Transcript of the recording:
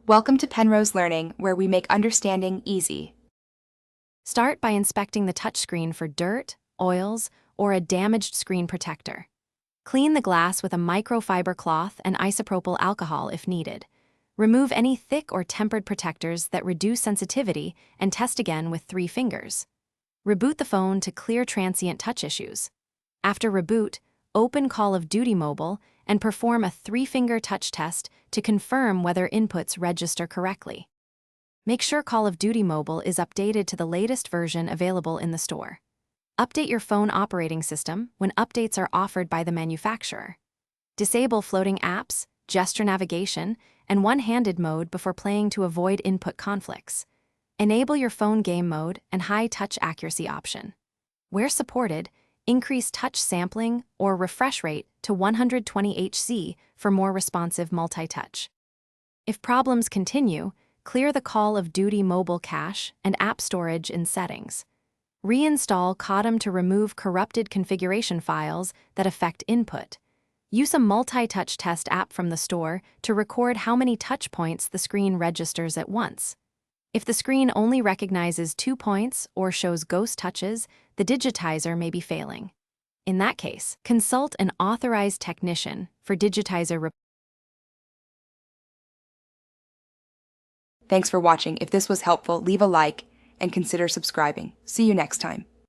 Welcome to Penrose Learning, where we make understanding easy. Start by inspecting the touchscreen for dirt, oils, or a damaged screen protector. Clean the glass with a microfiber cloth and isopropyl alcohol if needed. Remove any thick or tempered protectors that reduce sensitivity and test again with 3 fingers. Reboot the phone to clear transient touch issues. After reboot, open Call of Duty Mobile and perform a 3-finger touch test to confirm whether inputs register correctly. Make sure Call of Duty Mobile is updated to the latest version available in the store. Update your phone operating system when updates are offered by the manufacturer. Disable floating apps, gesture navigation, and one-handed mode before playing to avoid input conflicts. Enable your phone game mode and high touch accuracy option. Where supported, increase touch sampling or refresh rate to 120 Hz for more responsive multi-touch. If problems continue, clear the Call of Duty Mobile cache and app storage in Settings. Reinstall Codm to remove corrupted configuration files that affect input. Use a multi-touch test app from the store to record how many touch points the screen registers at once. If the screen only recognizes 2 points or shows ghost touches, the digitizer may be failing. In that case, consult an authorized technician for digitizer repair. Thanks for watching. If this was helpful, leave a like and consider subscribing. See you next time.